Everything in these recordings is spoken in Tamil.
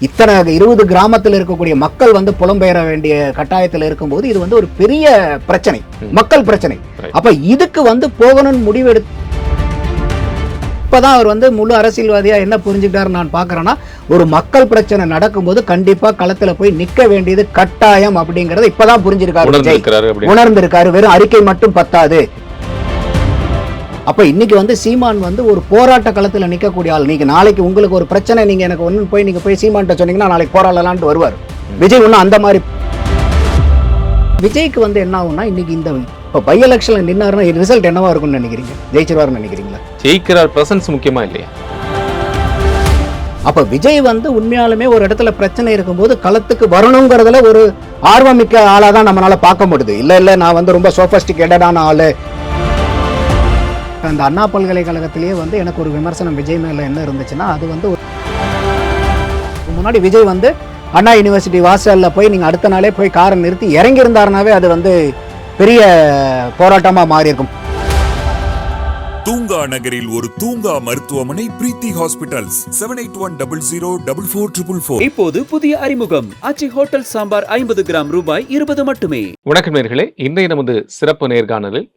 இத்தனை 20 கிராமத்தில் இருக்கக்கூடிய மக்கள் வந்து புலம்பெயர வேண்டிய கட்டாயத்தில் இருக்கும்போது இது வந்து ஒரு பெரிய பிரச்சனை, மக்கள் பிரச்சனை. அப்ப இதுக்கு வந்து போகணும்னு முடிவெடுத்து இப்பதான் அவர் வந்து முழு அரசியல்வாதியா என்ன புரிஞ்சுக்கிட்டாரு நான் பாக்குறேன்னா, ஒரு மக்கள் பிரச்சனை நடக்கும்போது கண்டிப்பா களத்துல போய் நிக்க வேண்டியது கட்டாயம் அப்படிங்கறத இப்பதான் புரிஞ்சிருக்காரு, உணர்ந்திருக்காரு. வெறும் அறிக்கை மட்டும் பத்தாது. அப்ப இன்னைக்கு வந்து சீமான் வந்து ஒரு போராட்ட களத்துல நிக்கக்கூடிய ஆள். நீங்க நாளைக்கு உங்களுக்கு ஒரு பிரச்சனை, நீங்க எனக்கு ஒண்ணு போய் நீங்க போய் சீமான்ட்ட சொன்னீங்கன்னா நாளைக்கு போராடலான்ட்டு வருவார். விஜய் ஒன்னும் அந்த மாதிரி. விஜய்க்கு வந்து என்ன ஆகும்னா, இன்னைக்கு இந்த இப்ப பை எலெக்ஷன்ல நின்னாருன்னா ரிசல்ட் என்னவா இருக்கும்னு நினைக்கிறீங்க? ஜெயிச்சிருவாருன்னு நினைக்கிறீங்களா? ஜெயிக்கிறார் பிரசன்ஸ் முக்கியமா இல்லையா? அப்ப விஜய் வந்து உண்மையாலுமே ஒரு இடத்துல பிரச்சனை இருக்கும்போது களத்துக்கு வரணுங்கிறதுல ஒரு ஆர்வமிக்க ஆளா தான் நம்மளால பார்க்க முடியுது. இல்ல நான் வந்து ரொம்ப சோபஸ்டிகேட்டடான ஆளு. அந்த அண்ணா பல்கலைக்கழகத்திலேயே வந்து எனக்கு ஒரு விமர்சனம் விஜய் மேல என்ன இருந்துச்சுன்னா, அது வந்து முன்னாடி விஜய் வந்து அண்ணா யூனிவர்சிட்டி வாசல்ல போய் நீங்க அடுத்த நாளே போய் காரை நிறுத்தி இறங்கி இருந்தாருனாவே அது வந்து பெரிய போராட்டமா மாறி இருக்கும். தூங்கா நகரில் ஒரு தூங்கா மருத்துவமனை பிரீத்தி ஹாஸ்பிட்டல்ஸ் 7810044444. இப்போது புதிய அறிமுகம் ஆச்சி ஹோட்டல் சாம்பார் 50 கிராம் ரூபாய் 20 மட்டுமே. வணக்கம் நேயர்களே, இன்றைய நமது சிறப்பு நேர்காணலில்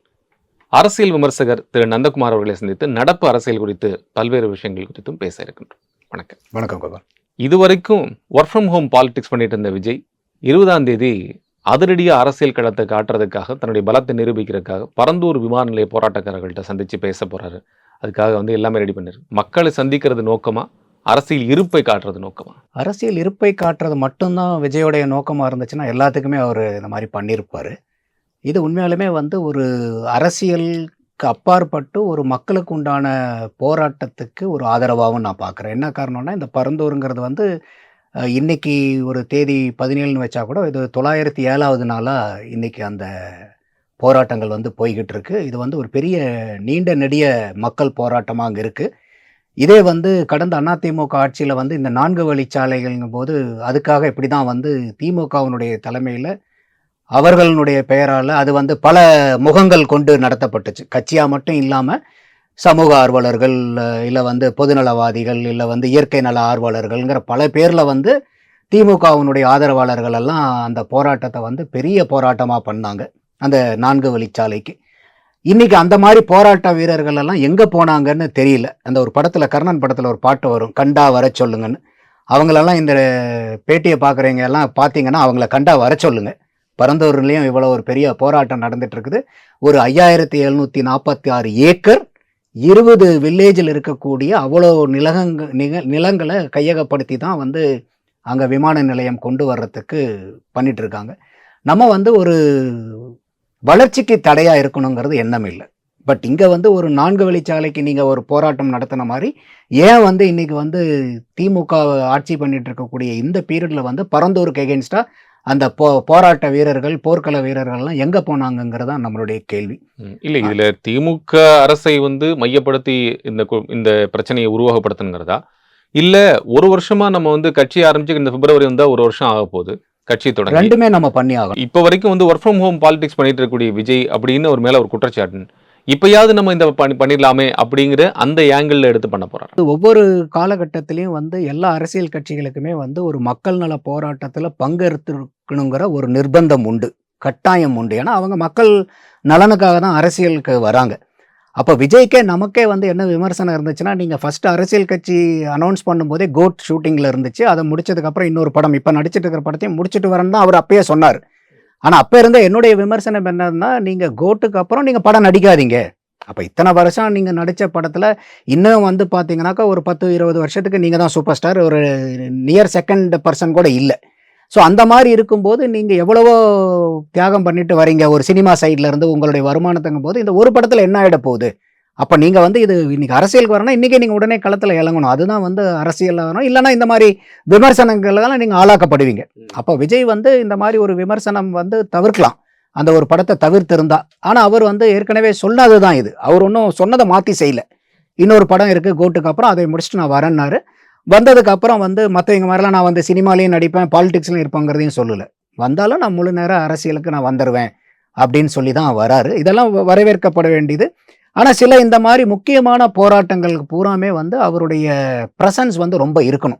அரசியல் விமர்சகர் திரு நந்தகுமார் அவர்களை சந்தித்து நடப்பு அரசியல் குறித்து பல்வேறு விஷயங்கள் குறித்தும் பேச இருக்கின்றோம். வணக்கம். வணக்கம் கோபால். இதுவரைக்கும் ஒர்க் ஃப்ரம் ஹோம் பாலிடிக்ஸ் பண்ணிட்டு இருந்த விஜய் 20ஆம் தேதி அதிரடியா அரசியல் களத்தை காட்டுறதுக்காக, தன்னுடைய பலத்தை நிரூபிக்கிறதுக்காக பரந்தூர் விமான நிலைய போராட்டக்காரர்கள்ட்ட சந்திச்சு பேச போறாரு. அதுக்காக வந்து எல்லாமே ரெடி பண்ணிரு. மக்களை சந்திக்கிறது நோக்கமா, அரசியல் இருப்பை காட்டுறது நோக்கமா? அரசியல் இருப்பை காட்டுறது மட்டும்தான் விஜயோடைய நோக்கமா இருந்துச்சுன்னா எல்லாத்துக்குமே அவர் இந்த மாதிரி பண்ணியிருப்பாரு. இது உண்மையாலுமே வந்து ஒரு அரசியலுக்கு அப்பாற்பட்டு ஒரு மக்களுக்கு உண்டான போராட்டத்துக்கு ஒரு ஆதரவாகவும் நான் பார்க்குறேன். என்ன காரணம்னா, இந்த பரந்தூருங்கிறது வந்து இன்னைக்கு ஒரு தேதி 17ன்னு வச்சா கூட இது 907வது நாளாக இன்னைக்கு அந்த போராட்டங்கள் வந்து போய்கிட்டு இருக்கு. இது வந்து ஒரு பெரிய நீண்ட நெடிய மக்கள் போராட்டமாக அங்கே இருக்குது. இதே வந்து கடந்த அதிமுக ஆட்சியில் வந்து இந்த 4 வழிச்சாலைகள்ங்கும் போது அதுக்காக இப்படி தான் வந்து திமுகவினுடைய தலைமையில் அவர்களுடைய பெயரால் அது வந்து பல முகங்கள் கொண்டு நடத்தப்பட்டுச்சு. கட்சியாக மட்டும் இல்லாமல் சமூக ஆர்வலர்கள், இல்லை வந்து பொதுநலவாதிகள், இல்லை வந்து இயற்கை நல ஆர்வலர்கள்ங்கிற பல பேரில் வந்து திமுகவினுடைய ஆதரவாளர்கள் எல்லாம் அந்த போராட்டத்தை வந்து பெரிய போராட்டமாக பண்ணாங்க அந்த 4 வழிச்சாலைக்கு. இன்னைக்கு அந்த மாதிரி போராட்ட வீரர்கள் எல்லாம் எங்கே போனாங்கன்னு தெரியல. அந்த ஒரு படத்தில், கர்ணன் படத்தில் ஒரு பாட்டு வரும், கண்டா வர சொல்லுங்கன்னு. அவங்களெல்லாம் இந்த பேட்டியை பார்க்குறவங்க எல்லாம் பார்த்தீங்கன்னா அவங்கள கண்டா வர சொல்லுங்க. பரந்தூர்லேயும் இவ்வளோ ஒரு பெரிய போராட்டம் நடந்துட்டு இருக்குது. ஒரு 5746 ஏக்கர் 20 வில்லேஜில் இருக்கக்கூடிய அவ்வளோ நிலங்களை கையகப்படுத்தி தான் வந்து அங்கே விமான நிலையம் கொண்டு வர்றதுக்கு பண்ணிட்டு இருக்காங்க. நம்ம வந்து ஒரு வளர்ச்சிக்கு தடையாக இருக்கணுங்கிறது எண்ணம் இல்லை. பட் இங்கே வந்து ஒரு 4 வழிச்சாலைக்கு நீங்கள் ஒரு போராட்டம் நடத்தின மாதிரி ஏன் வந்து இன்னைக்கு வந்து திமுக ஆட்சி பண்ணிட்டு இருக்கக்கூடிய இந்த பீரியடில் வந்து பரந்தூருக்கு எகென்ஸ்டாக அந்த போராட்ட வீரர்கள், போர்க்கள வீரர்கள்லாம் எங்க போனாங்கிறதா நம்மளுடைய கேள்வி. இல்லை, இதுல திமுக அரசை வந்து மையப்படுத்தி இந்த பிரச்சனையை உருவகப்படுத்தணுங்கிறதா, இல்ல ஒரு வருஷமா நம்ம வந்து கட்சி ஆரம்பிச்சு இந்த பிப்ரவரி வந்தா ஒரு வருஷம் ஆக போகுது கட்சி தொடங்கி, ரெண்டுமே நம்ம பண்ணி ஆகணும். இப்ப வரைக்கும் வந்து ஒர்க் ஃப்ரம் ஹோம் பாலிடிக்ஸ் பண்ணிட்டு இருக்கக்கூடிய விஜய் அப்படின்னு ஒரு மேல ஒரு குற்றச்சாட்டு, இப்பயாவது நம்ம இந்த பண்ணிடலாமே அப்படிங்கிற அந்த ஏங்கிள் எடுத்து பண்ண போறாரு. ஒவ்வொரு காலகட்டத்திலையும் வந்து எல்லா அரசியல் கட்சிகளுக்குமே வந்து ஒரு மக்கள் நல போராட்டத்தில் பங்கெடுத்துக்கணுங்கிற ஒரு நிர்பந்தம் உண்டு, கட்டாயம் உண்டு. ஏன்னா அவங்க மக்கள் நலனுக்காக தான் அரசியலுக்கு வராங்க. அப்போ விஜய்க்கே நமக்கே வந்து என்ன விமர்சனம் இருந்துச்சுன்னா, நீங்கள் ஃபர்ஸ்ட் அரசியல் கட்சி அனௌன்ஸ் பண்ணும்போதே கோட் ஷூட்டிங்கில் இருந்துச்சு. அதை முடிச்சதுக்கப்புறம் இன்னொரு படம், இப்போ நடிச்சிட்டு இருக்கிற படத்தையும் முடிச்சுட்டு வரேன்னு தான் அவர் அப்பயே சொன்னார். ஆனால் அப்போ இருந்த என்னுடைய விமர்சனம் என்னன்னா, நீங்கள் கோட்டுக்கு அப்புறம் நீங்கள் படம் நடிக்காதீங்க. அப்போ இத்தனை வருஷம் நீங்கள் நடித்த படத்தில் இன்னும் வந்து பார்த்தீங்கன்னாக்கா ஒரு 10-20 வருஷத்துக்கு நீங்கள் தான் சூப்பர் ஸ்டார், ஒரு நியர் செகண்ட் பர்சன் கூட இல்லை. ஸோ அந்த மாதிரி இருக்கும்போது நீங்கள் எவ்வளவோ தியாகம் பண்ணிட்டு வரீங்க ஒரு சினிமா சைடில் இருந்து உங்களுடைய வருமானத்துங்கும் போது இந்த ஒரு படத்தில் என்ன ஆகிட போகுது? அப்போ நீங்கள் வந்து இது இன்னைக்கு அரசியலுக்கு வரணும், இன்றைக்கே நீங்கள் உடனே களத்தில் இறங்கணும். அதுதான் வந்து அரசியலில் வரணும். இல்லைனா இந்த மாதிரி விமர்சனங்கள்லாம் நீங்கள் ஆளாக்கப்படுவீங்க. அப்போ விஜய் வந்து இந்த மாதிரி ஒரு விமர்சனம் வந்து தவிர்க்கலாம், அந்த ஒரு படத்தை தவிர்த்திருந்தா. ஆனால் அவர் வந்து ஏற்கனவே சொன்னது தான் இது. அவர் ஒன்றும் சொன்னதை மாற்றி செய்யலை. இன்னொரு படம் இருக்குது கோட்டுக்கு அப்புறம், அதை முடிச்சுட்டு நான் வரேன்னாரு. வந்ததுக்கு அப்புறம் வந்து மற்றவங்க மாதிரிலாம் நான் வந்து சினிமாலையும் நடிப்பேன், பாலிடிக்ஸ்லையும் இருப்பேங்கிறதையும் சொல்லலை. வந்தாலும் நான் முழு நேரம் அரசியலுக்கு நான் வந்துடுவேன் அப்படின்னு சொல்லி தான் வராரு. இதெல்லாம் வரவேற்கப்பட வேண்டியது. ஆனால் சில இந்த மாதிரி முக்கியமான போராட்டங்களுக்கு பூராமே வந்து அவருடைய ப்ரெசன்ஸ் வந்து ரொம்ப இருக்கணும்.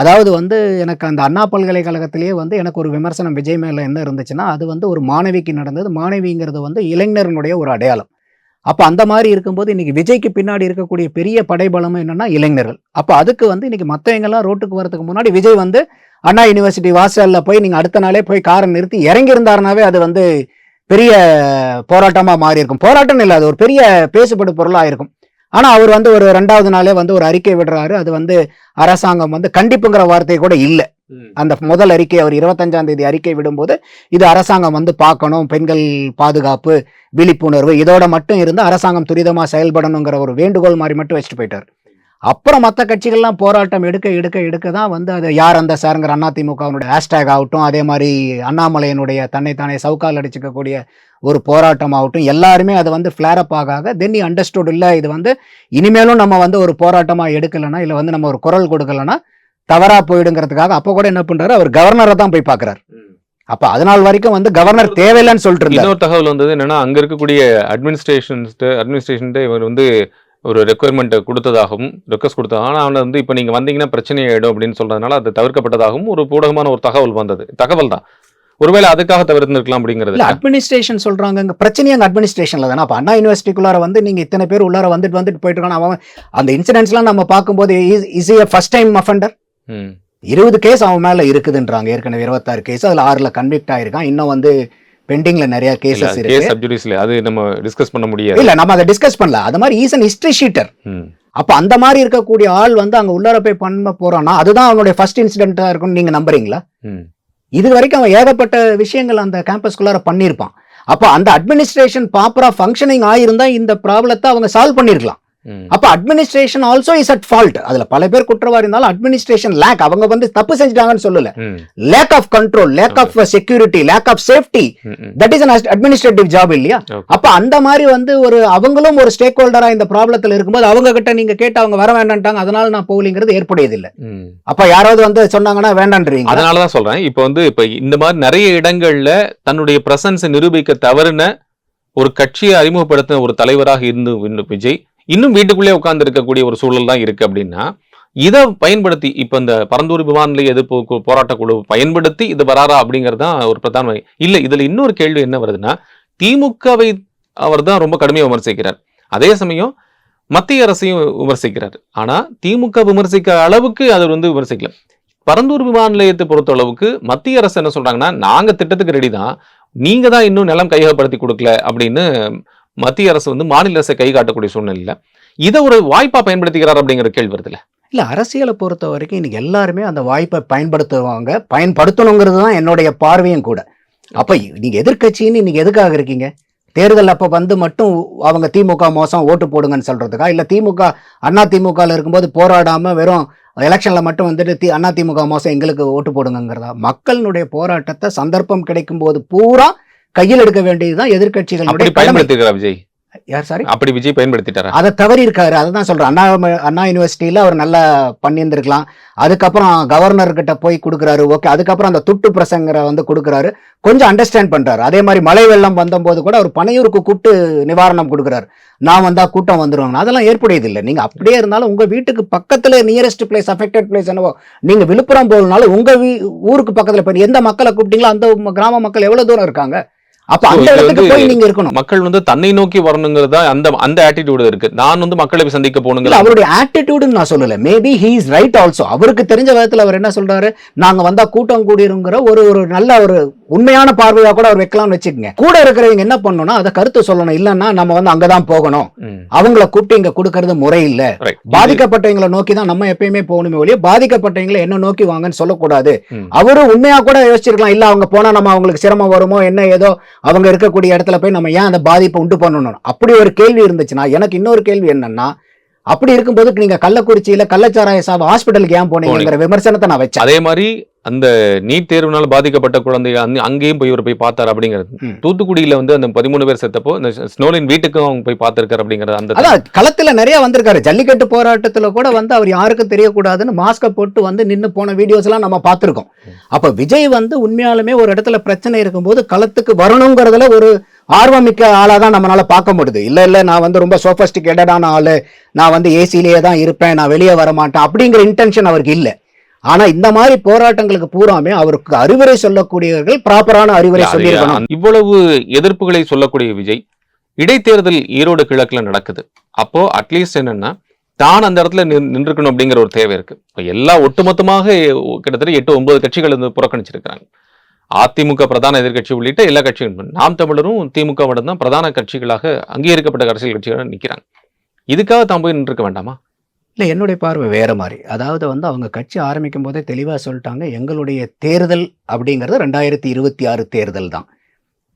அதாவது வந்து எனக்கு அந்த அண்ணா பல்கலைக்கழகத்திலேயே வந்து எனக்கு ஒரு விமர்சனம் விஜய் மேல என்ன இருந்துச்சுன்னா, அது வந்து ஒரு மாணவிக்கு நடந்தது. மாணவிங்கிறது வந்து இளைஞர்களுடைய ஒரு அடையாளம். அப்ப அந்த மாரி இருக்கும்போது இன்னைக்கு விஜய்க்கு பின்னாடி இருக்கக்கூடிய பெரிய படைபலம் என்னன்னா இளைஞர்கள். அப்ப அதுக்கு வந்து இன்னைக்கு மத்தவங்கலாம் ரோட்டுக்கு வரதுக்கு முன்னாடி விஜய் வந்து அண்ணா யுனிவர்சிட்டி வாசல்ல போய் நீங்க அடுத்த நாளே போய் காரை நிறுத்தி இறங்கி இருந்தாருனாவே அது வந்து பெரிய போராட்டமா மாறி இருக்கும். போராட்டம் இல்ல, அது ஒரு பெரிய பேசுபடு பொருளா இருக்கும். ஆனா அவர் வந்து ஒரு 2வது நாளே வந்து ஒரு அறிக்கை விடுறாரு. அது வந்து அரசாங்கம் வந்து கண்டிப்புங்கிற வார்த்தை கூட இல்ல. அந்த முதல் அறிக்கை அவர் 25ஆம் தேதி அறிக்கை விடும்போது இது அரசாங்கம் வந்து பார்க்கணும், பெண்கள் பாதுகாப்பு, விழிப்புணர்வு இதோட மட்டும் இருந்து அரசாங்கம் துரிதமா செயல்படணுங்கிற ஒரு வேண்டுகோள் மாதிரி மட்டும் வச்சுட்டு போயிட்டார். அப்புறம் மற்ற கட்சிகள்லாம் போராட்டம் எடுக்க தான் வந்து அது யார் அந்த சாருங்கிற அதிமுகவினுடைய ஹேஷ்டேக் ஆகட்டும், அதே மாதிரி அண்ணாமலையினுடைய தன்னைத்தானே சவுக்கால் அடிச்சுக்கக்கூடிய ஒரு போராட்டம் ஆகட்டும், எல்லாருமே அதை வந்து ஃபிளேர் அப் ஆக தென் நீ அண்டர்ஸ்டுட் இல்லை, இது வந்து இனிமேலும் நம்ம வந்து ஒரு போராட்டமா எடுக்கலைன்னா இல்லை வந்து நம்ம ஒரு குரல் கொடுக்கலன்னா தவறா போயிடுங்கிறதுக்காக அப்போ கூட என்ன பண்றாரு, அவர் கவர்னரை தான் போய் பார்க்கறாரு. அப்ப அதனால் வரைக்கும் வந்து கவர்னர் தேவையில்லைன்னு சொல்லிட்டு இருந்தார். இன்னொரு தகவல் வந்தது என்னன்னா, அங்க இருக்கக்கூடிய அட்மினிஸ்ட்ரேஷன் இவர் வந்து ஒரு ரெக்குயர்மெண்ட் கொடுத்ததாகவும் ரெக்வஸ்ட் கொடுத்ததாகவும், ஆனால் அவனை வந்து இப்போ நீங்கள் வந்தீங்கன்னா பிரச்சனை ஆயிடும் அப்படின்னு சொல்றதுனால அது தவிர்க்கப்பட்டதாகவும் ஒரு ஊடகமான ஒரு தகவல் வந்தது. தகவல் தான், ஒருவேளை அதுக்காக தவிர்த்திருக்கலாம் அப்படிங்கிறது. அட்மினிஸ்ட்ரேஷன் சொல்றாங்க, பிரச்சனையே அங்க அட்மினிஸ்ட்ரேஷன்ல தானே. அப்ப அண்ணா யூனிவர்சிட்டிக்குள்ளார வந்து நீங்க இத்தனை பேர் உள்ளார வந்துட்டு போயிட்டு இருக்காங்க. அவன் அந்த இன்சிடென்ட்ஸ்லாம் நம்ம பார்க்கும்போது is a first time offender. 20 case அவன் மேல இருக்குதுன்றாங்க. ஏற்கனவே 26 கேஸ், அதுல 6ல கன்விக்ட் ஆயிருக்கான். இன்னும் வந்து பெண்டிங்ல நிறைய கேசஸ் இருக்கு. அது நம்ம டிஸ்கஸ் பண்ண முடியாது. இல்ல நம்ம அதை டிஸ்கஸ் பண்ணல. அது மாதிரி ஈஸ் அன் ஹிஸ்டரி ஷீட்டர். அப்ப அந்த மாதிரி இருக்கக்கூடிய ஆள் வந்து அங்க உள்ளார போய் பண்ண போறான்னா அதுதான் அவனுடைய ஃபர்ஸ்ட் இன்சிடென்ட்டா இருக்கும்னு நீங்க நம்புறீங்களா? இது வரைக்கும் அவன் ஏகப்பட்ட விஷயங்கள் அந்த கேம்பஸ்குள்ளார பண்ணியிருப்பான். அப்ப அந்த அட்மினிஸ்ட்ரேஷன் ப்ராப்பரா ஃபங்க்ஷனிங் ஆயிருந்தா இந்த ப்ராப்ளத்தை அவங்க சால்வ் பண்ணிருக்கலாம். அப்ப administration also is at fault. அதுல பல பேர் குற்றவாளி இருந்தாலும் அட்மினிஸ்ட்ரேஷன் லேக், அவங்க வந்து தப்பு செஞ்சுட்டாங்கன்னு சொல்லல, lack of control, lack of security, lack of safety, that is an administrative job இல்லையா? அப்ப அந்த மாதிரி வந்து ஒரு அவங்களும் ஒரு ஸ்டேக் ஹோல்டரா இந்த ப்ராப்ளத்துல இருக்கும்போது அவங்க கிட்ட நீங்க கேட்டு அவங்க வர வேண்டாம்ட்டாங்க, அதனால நான் போகலிங்கிறது ஏற்புடையது இல்ல. அப்ப யாராவது வந்து சொன்னாங்கன்னா வேண்டான்றீங்க. அதனாலதான் சொல்றேன், இப்ப வந்து இப்ப இந்த மாதிரி நிறைய இடங்கள்ல தன்னுடைய பிரசன்ஸை நிரூபிக்க தவறுன ஒரு கட்சியை அறிமுகப்படுத்தின ஒரு தலைவராக இருந்து விஜய் இன்னும் வீட்டுக்குள்ளே உட்கார்ந்து இருக்கக்கூடிய ஒரு சூழல் தான் இருக்கு. அப்படின்னா இதை பயன்படுத்தி இப்ப இந்த பரந்தூர் விமான நிலைய எதிர்ப்பு போராட்ட குழு பயன்படுத்தி இது வராரா அப்படிங்கிறது தான் ஒரு பிரதான இல்ல. இதுல இன்னொரு கேள்வி என்ன வருதுன்னா, திமுகவை அவர் தான் ரொம்ப கடுமையாக விமர்சிக்கிறார், அதே சமயம் மத்திய அரசையும் விமர்சிக்கிறார். ஆனா திமுக விமர்சிக்க அளவுக்கு அது வந்து விமர்சிக்கல. பரந்தூர் விமான நிலையத்தை பொறுத்த அளவுக்கு மத்திய அரசு என்ன சொல்றாங்கன்னா, நாங்க திட்டத்துக்கு ரெடி தான், நீங்க தான் இன்னும் நிலம் கையகப்படுத்தி கொடுக்கல அப்படின்னு மத்திய அரசு வந்து மாநில அரசை கை காட்டக்கூடிய சூழ்நிலையில இதை ஒரு வாய்ப்பா பயன்படுத்திக்கிறார் அப்படிங்கிற கேள்வி வருதுல்ல. இல்ல, அரசியலை பொறுத்த வரைக்கும் இன்னைக்கு எல்லாருமே அந்த வாய்ப்பை பயன்படுத்துவாங்க, பயன்படுத்தணுங்கிறது தான் என்னுடைய பார்வையும் கூட. அப்ப நீங்க எதிர்கட்சின்னு இன்னைக்கு எதுக்காக இருக்கீங்க? தேர்தல் அப்ப வந்து மட்டும் அவங்க திமுக மோசம் ஓட்டு போடுங்கன்னு சொல்றதுக்கா? இல்ல திமுக அண்ணா திமுகல இருக்கும்போது போராடாம வெறும் எலெக்ஷன்ல மட்டும் வந்துட்டு அண்ணா திமுக மோசம் எங்களுக்கு ஓட்டு போடுங்கிறதா? மக்களுடைய போராட்டத்தை சந்தர்ப்பம் கிடைக்கும் போது பூரா கையில் எடுக்க வேண்டியதுதான் எதிர்கட்சிகளுடைய பயன்படுத்திக்கிறார் விஜய். யார் சாரி அப்படி விஜய் பயன்படுத்திட்டாரு, அதை தவறி இருக்காரு. அதான் சொல்றேன், அண்ணா யூனிவர்சிட்டியில அவர் நல்லா பண்ணியிருந்திருக்கலாம். அதுக்கப்புறம் கவர்னர் கிட்ட போய் கொடுக்குறாரு, ஓகே. அதுக்கப்புறம் அந்த துட்டு பிரசங்கரை வந்து கொடுக்குறாரு, கொஞ்சம் அண்டர்ஸ்டாண்ட் பண்றாரு. அதே மாதிரி மழை வெள்ளம் வந்தபோது கூட அவர் பனையூருக்கு கூப்பிட்டு நிவாரணம் கொடுக்குறாரு. நான் வந்தா கூட்டம் வந்துருவாங்க, அதெல்லாம் ஏற்புடையது இல்லை. நீங்க அப்படியே இருந்தாலும் உங்க வீட்டுக்கு பக்கத்துல நியரஸ்ட் பிளேஸ், அஃபெக்டட் பிளேஸ் என்னவோ, நீங்க விழுப்புரம் போகணும்னாலும் உங்க ஊருக்கு பக்கத்துல போய் எந்த மக்களை கூப்பிட்டீங்களோ அந்த கிராம மக்கள் எவ்வளவு தூரம் இருக்காங்க, அப்ப அந்த இடத்துக்கு போய் நீங்க இருக்கணும். மக்கள் வந்து தன்னை நோக்கி வரணுங்கிறதா அந்த ஆட்டிடியூட் இருக்கு. நான் வந்து மக்களை சந்திக்க போகணுங்கிற அவருடைய ஆட்டிடியூட்னு நான் சொல்லல. Maybe he is right also. அவருக்கு தெரிஞ்ச விதத்துல அவர் என்ன சொல்றாரு, நாங்க வந்தா கூட்டம் கூடிருங்கிற ஒரு நல்ல ஒரு உண்மையான பார்வையா கூட அவர் வைக்கலாம்னு வச்சுக்கோங்க. கூட இருக்கிறவங்க என்ன பண்ணணும்னா அதை கருத்து சொல்லணும். இல்லன்னா நம்ம வந்து அங்கதான் போகணும், அவங்கள கூப்பிட்டு இங்க கொடுக்கறது முறை இல்ல. பாதிக்கப்பட்டவங்களை நோக்கி தான் நம்ம எப்பயுமே போகணுமே ஒழிய பாதிக்கப்பட்டவங்களை என்ன நோக்கி வாங்கன்னு சொல்லக்கூடாது. அவரு உண்மையா கூட யோசிச்சிருக்கலாம், இல்ல அவங்க போனா நம்ம அவங்களுக்கு சிரமம் வருமோ என்ன ஏதோ, அவங்க இருக்கக்கூடிய இடத்துல போய் நம்ம ஏன் அந்த பாதிப்பை உண்டு பண்ணணும், அப்படி ஒரு கேள்வி இருந்துச்சுன்னா. எனக்கு இன்னொரு கேள்வி என்னன்னா, அப்படி இருக்கும்போது நீங்க கள்ளக்குறிச்சியில கள்ளச்சாராய சாவு ஹாஸ்பிட்டலுக்கு ஏன் போனீங்கிற விமர்சனத்தை நான் வச்சேன். அதே மாதிரி அந்த நீட் தேர்வுனால பாதிக்கப்பட்ட குழந்தை அங்கேயும் போய் பார்த்தாரு அப்படிங்கிறது. தூத்துக்குடியில வந்து அந்த 13 பேர் செத்தப்போ இந்த ஸ்னோலின் வீட்டுக்கும் அவங்க போய் பார்த்திருக்காரு அப்படிங்கிறது. அந்த களத்துல நிறைய வந்திருக்காரு. ஜல்லிக்கட்டு போராட்டத்துல கூட வந்து அவர் யாருக்கும் தெரியக்கூடாதுன்னு மாஸ்க போட்டு வந்து நின்று போன வீடியோஸ் எல்லாம் நம்ம பார்த்திருக்கோம். அப்ப விஜய் வந்து உண்மையாலுமே ஒரு இடத்துல பிரச்சனை இருக்கும்போது களத்துக்கு வரணுங்கிறதுல ஒரு ஆர்வமிக்க ஆளாதான் நம்மளால பார்க்க முடியுது. இல்ல நான் வந்து ரொம்ப சோபஸ்டிகேட்டடான ஆளு, நான் வந்து ஏசிலேயே தான் இருப்பேன், நான் வெளியே வர மாட்டேன் அப்படிங்கிற இன்டென்ஷன் அவருக்கு இல்லை. ஆனா இந்த மாதிரி போராட்டங்களுக்கு பூராமே அவருக்கு அறிவுரை சொல்லக்கூடியவர்கள் ப்ராப்பரான அறிவுரை சொல்லியிருக்கணும். இவ்வளவு எதிர்ப்புகளை சொல்லக்கூடிய விஜய் இடைத்தேர்தல் ஈரோடு கிழக்குல நடக்குது. அப்போ அட்லீஸ்ட் என்னன்னா தான் அந்த இடத்துல நின்றுக்கணும் அப்படிங்கிற ஒரு தேவை இருக்கு. இப்போ எல்லாம் ஒட்டுமொத்தமாக கிட்டத்தட்ட 8-9 கட்சிகள் வந்து புறக்கணிச்சிருக்கிறாங்க. அதிமுக பிரதான எதிர்கட்சி உள்ளிட்ட எல்லா கட்சிகளும், நாம் தமிழரும் திமுகவுடன் தான் பிரதான கட்சிகளாக அங்கீகரிக்கப்பட்ட அரசியல் கட்சிகள் நிற்கிறாங்க. இதுக்காக தான் போய் நின்றுக்க வேண்டாமா? இல்லை, என்னுடைய பார்வை வேற மாதிரி. அதாவது வந்து அவங்க கட்சி ஆரம்பிக்கும் போதே தெளிவாக சொல்லிட்டாங்க, எங்களுடைய தேர்தல் அப்படிங்கிறது 2026 தேர்தல் தான்.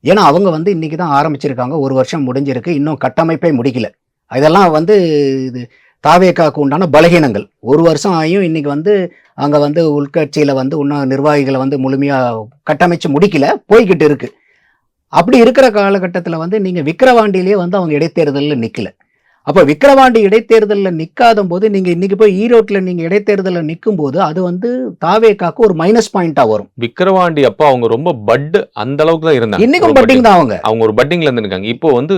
ஏன்னா அவங்க வந்து இன்னைக்கு தான் ஆரம்பிச்சிருக்காங்க, 1 வருஷம் முடிஞ்சிருக்கு, இன்னும் கட்டமைப்பே முடிக்கல. இதெல்லாம் வந்து இது தாவேக்காக்கு உண்டான பலகீனங்கள். 1 வருஷம் ஆகியும் இன்னைக்கு வந்து அங்கே வந்து உள்கட்சியில் வந்து இன்னும் நிர்வாகிகளை வந்து முழுமையாக கட்டமைச்சு முடிக்கல, போய்கிட்டு இருக்கு. அப்படி இருக்கிற காலகட்டத்தில் வந்து நீங்கள் விக்கிரவாண்டியிலேயே வந்து அவங்க இடைத்தேர்தலில் நிற்கல. அப்போ விக்கிரவாண்டி இடைத்தேர்தலில் நிற்காத போது நீங்கள் இன்னைக்கு போய் ஈரோட்டில் நீங்கள் இடைத்தேர்தலில் நிற்கும் போது அது வந்து தாவேக்காக்கு ஒரு மைனஸ் பாயிண்டா வரும். விக்கிரவாண்டி அப்போ அவங்க ரொம்ப பட் அந்த அளவுக்கு தான் இருந்தாங்க. இன்னைக்கும் பட்டிங் தான் அவங்க ஒரு பட்டிங்ல இருந்து இருக்காங்க. இப்போ வந்து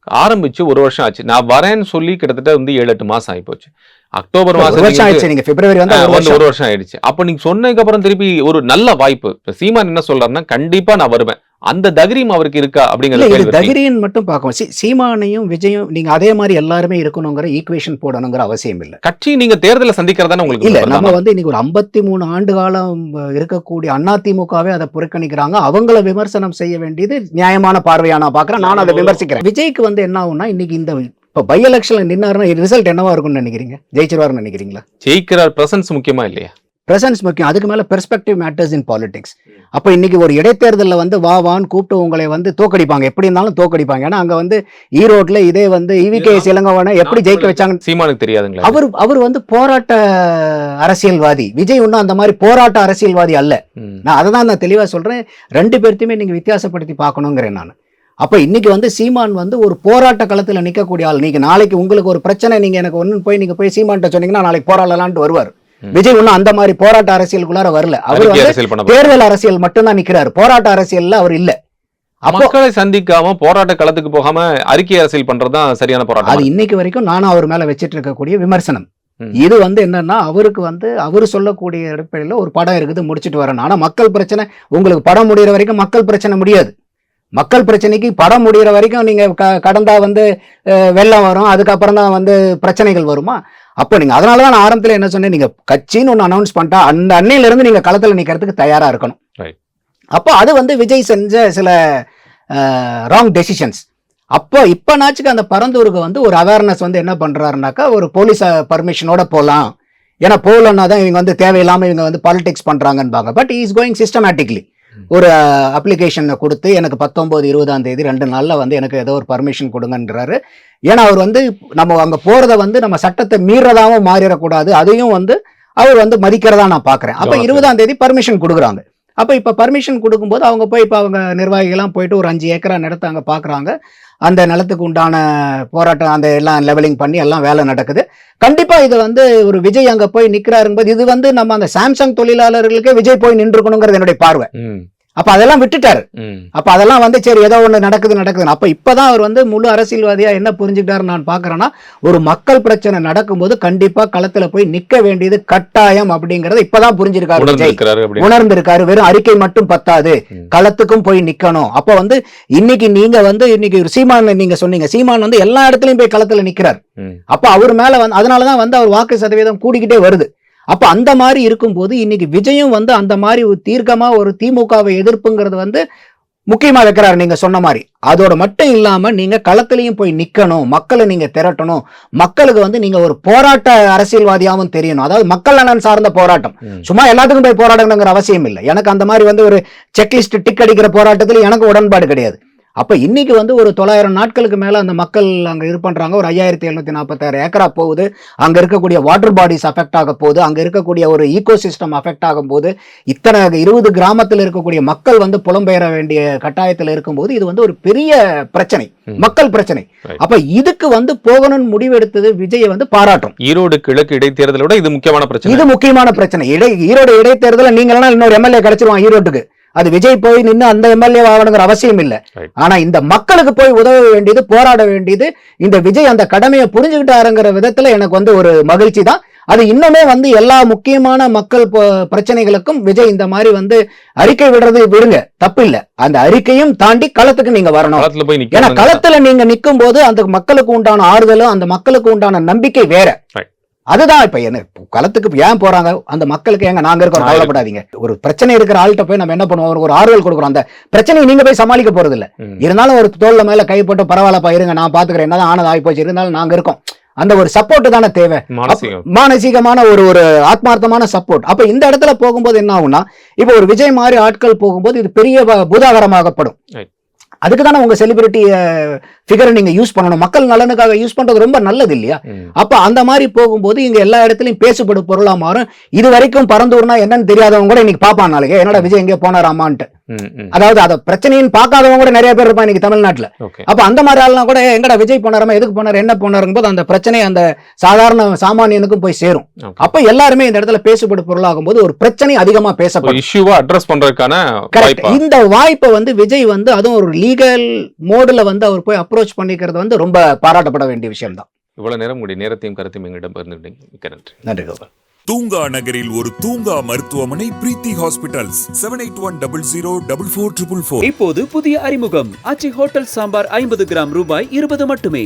ஆரம்பிச்சு 1 வருஷம் ஆச்சு. நான் வரேன்னு சொல்லி கிட்டத்தட்ட வந்து 7-8 மாசம் ஆயிப்போச்சு. அக்டோபர் மாசம் ஆயிடுச்சு, நீங்க பிப்ரவரி வந்து 1 வருஷம் ஆயிடுச்சு. அப்ப நீங்க சொன்னதுக்கு அப்புறம் திருப்பி ஒரு நல்ல வாய்ப்பு. சீமான் என்ன சொல்றாருன்னா, கண்டிப்பா நான் வருவேன், அந்த தைரியம் அவருக்கு இருக்கா அப்படிங்கிறது தைரியம் மட்டும் பார்க்கணும். சீமானையும் விஜயும் நீங்க அதே மாதிரி எல்லாருமே இருக்கணுங்கிற ஈக்குவேஷன் போடணுங்கிற அவசியம் இல்லை. கட்சி நீங்க தேர்தலை சந்திக்கிறதா உங்களுக்கு இல்ல. நம்ம வந்து இன்னைக்கு ஒரு 53 ஆண்டு காலம் இருக்கக்கூடிய அதிமுகவே அதை புறக்கணிக்கிறாங்க. அவங்கள விமர்சனம் செய்ய வேண்டியது நியாயமான பார்வையா நான் பாக்குறேன். நான் அதை விமர்சிக்கிறேன். விஜய்க்கு வந்து என்ன ஆகும்னா, இன்னைக்கு இந்த இப்போ பை எலெக்ஷன்ல நின்னாருன்னா ரிசல்ட் என்னவா இருக்கும்னு நினைக்கிறீங்க? ஜெயிச்சிருவாருன்னு நினைக்கிறீங்களா? ஜெயிக்கிறார் பிரசன்ஸ் முக்கியமா இல்லையா? பிரசன்ஸ் முக்கியம். அதுக்கு மேல பெர்ஸ்பெக்டிவ் மேட்டர்ஸ் இன் பாலிடிக்ஸ். அப்போ இன்னைக்கு ஒரு இடைத்தேர்தலில் வந்து வான்னு கூப்பிட்டு உங்களை வந்து தோக்கடிப்பாங்க, எப்படி இருந்தாலும் தோக்கடிப்பாங்க. ஏன்னா அங்க வந்து ஈரோட்ல இதே வந்து EVKS இளங்கோவனை எப்படி ஜெயிக்க வச்சாங்க சீமானுக்கு தெரியாதுங்களா? அவர் வந்து போராட்ட அரசியல்வாதி. விஜய் ஒன்றும் அந்த மாதிரி போராட்ட அரசியல்வாதி அல்ல. நான் அதை தான் நான் தெளிவா சொல்றேன். 2 பேர்த்தையுமே நீங்க வித்தியாசப்படுத்தி பார்க்கணுங்கிறேன் நான். அப்போ இன்னைக்கு வந்து சீமான் வந்து ஒரு போராட்ட களத்தில் நிற்கக்கூடிய ஆள். நீங்க நாளைக்கு உங்களுக்கு ஒரு பிரச்சனை, நீங்க எனக்கு ஒன்று போய் நீங்க போய் சீமான்ட்ட சொன்னீங்கன்னா நாளைக்கு போராடலான்ட்டு வருவார். விஜய் ஒன்றும் அந்த மாதிரி போராட்ட அரசியலுக்குள்ளார வரல. அவர் வந்து தேர்தல் அரசியல் மட்டும்தான் நிக்கிறாரு, போராட்ட அரசியல்ல அவர் இல்ல. மக்களை சந்திக்காம போராட்ட களத்துக்கு போகாம அறிக்கை அரசியல் பண்றதுதான் சரியான போராட்டம். அது இன்னைக்கு வரைக்கும் நானும் அவர் மேல வச்சிட்டு இருக்கக்கூடிய விமர்சனம். இது வந்து என்னன்னா, அவருக்கு வந்து அவர் சொல்லக்கூடிய அடிப்படையில் ஒரு படம் இருக்குது, முடிச்சுட்டு வரணும். ஆனா மக்கள் பிரச்சனை, உங்களுக்கு படம் முடிகிற வரைக்கும் மக்கள் பிரச்சனை முடியாது. மக்கள் பிரச்சனைக்கு படம் முடிகிற வரைக்கும் நீங்க கடந்தா வந்து வெள்ளம் வரும், அதுக்கப்புறம் தான் வந்து பிரச்சனைகள் வருமா? அப்போ நீங்க அதனாலதான் நான் ஆரம்பத்தில் என்ன சொன்னேன், நீங்க கட்சின்னு ஒன்று அனௌன்ஸ் பண்ணிட்டா அந்த அன்னையில இருந்து நீங்க களத்தில் நிற்கிறதுக்கு தயாரா இருக்கணும். அப்போ அது வந்து விஜய் செஞ்ச சில ராங் டெசிஷன்ஸ். அப்போ இப்போ நாச்சுக்கு அந்த பரந்தூருக்கு வந்து ஒரு அவேர்னஸ் வந்து என்ன பண்றாருனாக்கா, ஒரு போலீஸ் பர்மிஷனோட போகலாம், ஏன்னா போகலன்னா தான் இவங்க வந்து தேவையில்லாமல் இவங்க வந்து பாலிடிக்ஸ் பண்றாங்கன்பாங்க. But is going systematically. ஒரு அப்ளிகேஷனை கொடுத்து எனக்கு 19-20ஆம் தேதி 2 நாள்ல வந்து எனக்கு ஏதோ ஒரு பர்மிஷன் கொடுங்கன்றாரு. ஏன்னா அவர் வந்து நம்ம அங்க போறத வந்து நம்ம சட்டத்தை மீறதாவும் மாறிடக்கூடாது, அதையும் வந்து அவர் வந்து மதிக்கிறதா நான் பாக்குறேன். அப்ப 20ஆம் தேதி பர்மிஷன் கொடுக்குறாங்க. அப்ப இப்ப பர்மிஷன் கொடுக்கும்போது அவங்க போய் இப்ப அவங்க நிர்வாகிகள்லாம் போயிட்டு ஒரு 5 ஏக்கரா நிலத்தை அங்க பாக்குறாங்க. அந்த நிலத்துக்கு உண்டான போராட்டம் அந்த எல்லாம் லெவலிங் பண்ணி எல்லாம் வேலை நடக்குது. கண்டிப்பா இது வந்து ஒரு விஜய் அங்க போய் நிக்கிறாருங்கும்போது இது வந்து நம்ம அந்த சாம்சங் தொழிலாளர்களுக்கே விஜய் போய் நின்றுக்கணுங்கிறது என்னுடைய பார்வை. அப்ப அதெல்லாம் விட்டுட்டாரு. அப்ப அதெல்லாம் வந்து சரி ஏதோ ஒண்ணு நடக்குது. அப்ப இப்பதான் அவர் வந்து முழு அரசியல்வாதியா என்ன புரிஞ்சுக்கிட்டாரு நான் பாக்குறேன்னா, ஒரு மக்கள் பிரச்சனை நடக்கும்போது கண்டிப்பா களத்துல போய் நிக்க வேண்டியது கட்டாயம் அப்படிங்கறத இப்பதான் புரிஞ்சிருக்காரு விஜய், உணர்ந்திருக்காரு. வெறும் அறிக்கை மட்டும் பத்தாது, களத்துக்கும் போய் நிக்கணும். அப்ப வந்து இன்னைக்கு நீங்க வந்து இன்னைக்கு சீமான் நீங்க சொன்னீங்க, சீமான் வந்து எல்லா இடத்துலயும் போய் களத்துல நிக்கிறார். அப்ப அவர் மேல வந்து அதனாலதான் வந்து அவர் வாக்கு சதவீதம் கூடிக்கிட்டே வருது. அப்ப அந்த மாதிரி இருக்கும்போது இன்னைக்கு விஜயும் வந்து அந்த மாதிரி ஒரு தீர்க்கமா ஒரு திமுகவை எதிர்ப்புங்கிறது வந்து முக்கியமா வைக்கிறாரு. நீங்க சொன்ன மாதிரி அதோட மட்டும் இல்லாம நீங்க களத்திலையும் போய் நிக்கணும், மக்களை நீங்க திரட்டணும், மக்களுக்கு வந்து நீங்க ஒரு போராட்ட அரசியல்வாதியாவும் தெரியணும். அதாவது மக்கள் நலன் சார்ந்த போராட்டம், சும்மா எல்லாத்துக்கும் போய் போராடணுங்கிற அவசியம் இல்லை. எனக்கு அந்த மாதிரி வந்து ஒரு செக்லிஸ்ட் டிக் அடிக்கிற போராட்டத்துல எனக்கு உடன்பாடு கிடையாது. அப்ப இன்னைக்கு வந்து ஒரு 900 நாட்களுக்கு மேல அந்த மக்கள் அங்க இது பண்றாங்க. ஒரு 5746 ஏக்கரா போகுது. அங்க இருக்கக்கூடிய வாட்டர் பாடிஸ் அஃபெக்ட் ஆக போகுது, அங்க இருக்கக்கூடிய ஒரு ஈகோ சிஸ்டம் அஃபெக்ட் ஆகும் போது, இத்தனை 20 கிராமத்தில் இருக்கக்கூடிய மக்கள் வந்து புலம்பெயர வேண்டிய கட்டாயத்தில் இருக்கும்போது இது வந்து ஒரு பெரிய பிரச்சனை, மக்கள் பிரச்சனை. அப்ப இதுக்கு வந்து போகணும்னு முடிவெடுத்தது விஜய் வந்து பாராட்டும். ஈரோடு கிழக்கு இடைத்தேர்தலோட இது முக்கியமான பிரச்சனை. இது முக்கியமான பிரச்சனை. ஈரோடு இடைத்தேர்தல நீங்க இன்னொரு எம்எல்ஏ கிடைச்சிருவான் ஈரோட்டுக்கு, அது விஜய் போய் நின்று அந்த எம்எல்ஏ ஆகணுங்கிற அவசியம் இல்லை. ஆனா இந்த மக்களுக்கு போய் உதவ வேண்டியது, போராட வேண்டியது இந்த விஜய் அந்த கடமையை புரிஞ்சுக்கிட்டாருங்கிற விதத்துல எனக்கு வந்து ஒரு மகிழ்ச்சி தான். அது இன்னுமே வந்து எல்லா முக்கியமான மக்கள் பிரச்சனைகளுக்கும் விஜய் இந்த மாதிரி வந்து அறிக்கை விடுறது விடுங்க, தப்பு இல்ல. அந்த அறிக்கையும் தாண்டி களத்துக்கு நீங்க வரணும். களத்துல போய் ஏன்னா நிக்கணும். களத்துல நீங்க நிக்கும் போது அந்த மக்களுக்கு உண்டான ஆறுதலும் அந்த மக்களுக்கு உண்டான நம்பிக்கை வேற. Right. அதுதான் இப்ப என்ன களத்துக்கு ஏன் போறாங்க, அந்த மக்களுக்கு ஏங்க நாங்க இருக்கோம், கவலைப்படாதீங்க. ஒரு பிரச்சனை இருக்கிற ஆள்கிட்ட போய் நம்ம என்ன பண்ணுவோம், ஒரு ஆறுதல் கொடுக்குறோம். அந்த பிரச்சனையை நீங்க போய் சமாளிக்க போறது இல்ல. இருந்தாலும் ஒரு தோல்ல மேல கை போட்டு பரவாயில்லப்பா இருங்க நான் பாத்துக்கிறேன், என்னதான் ஆனது ஆகி போச்சு, இருந்தாலும் நாங்க இருக்கோம். அந்த ஒரு சப்போர்ட் தானே தேவை, மானசீகமான ஒரு ஆத்மார்த்தமான சப்போர்ட். அப்ப இந்த இடத்துல போகும்போது என்ன ஆகும்னா, இப்ப ஒரு விஜய் மாதிரி ஆட்கள் போகும்போது இது பெரிய பூதாகரமாகப்படும். அதுக்கு தானே உங்க செலிபிரிட்டி ஃபிகரை நீங்க யூஸ் பண்ணணும், மக்கள் நலனுக்காக யூஸ் பண்றது ரொம்ப நல்லது இல்லையா? அப்ப அந்த மாதிரி போகும்போது இங்க எல்லா இடத்துலயும் பேசுபடும் பொருளா மாறும். இது வரைக்கும் பரந்தூர்னா என்னன்னு தெரியாதவங்க கூட இன்னைக்கு பாப்பான், நாளைக்கு என்னடா விஜய் எங்கே போனாராமான்ட்டு. அதாவது அத பிரச்சனைன்னு பார்க்காதவங்க கூட நிறைய பேர் இருப்பான் இன்னைக்கு தமிழ்நாட்டுல. அப்ப அந்த மாதிரி ஆள்லாம் கூட எங்கடா விஜய் போனாராமா, எதுக்கு போனாரு, என்ன போனாருங்க போது அந்த பிரச்சனை அந்த சாதாரண சாமானியனுக்கும் போய் சேரும். அப்ப எல்லாருமே இந்த இடத்துல பேசுபடும் பொருளாகும் போது ஒரு பிரச்சனை அதிகமா பேசப்படும், இஷ்யூவா அட்ரஸ் பண்றதுக்கான இந்த வாய்ப்பை வந்து விஜய் வந்து அதுவும் ஒரு லீகல் மோடுல வந்து அவர் போய் அப்ரோச் பண்ணிக்கிறது வந்து ரொம்ப பாராட்டப்பட வேண்டிய விஷயம் தான். இவ்வளவு நேரம் உங்களுடைய நேரத்தையும் கருத்தையும் எங்களிடம் பகிர்ந்துட்டீங்க. மிக்க நன்றி. நன்றி கோபால். தூங்கா நகரில் ஒரு தூங்கா மருத்துவமனை பிரீத்தி ஹாஸ்பிட்டல்ஸ். 7810044444. இப்போது புதிய அறிமுகம் ஆச்சி ஹோட்டல் சாம்பார் 50 கிராம் ரூபாய் 20 மட்டுமே.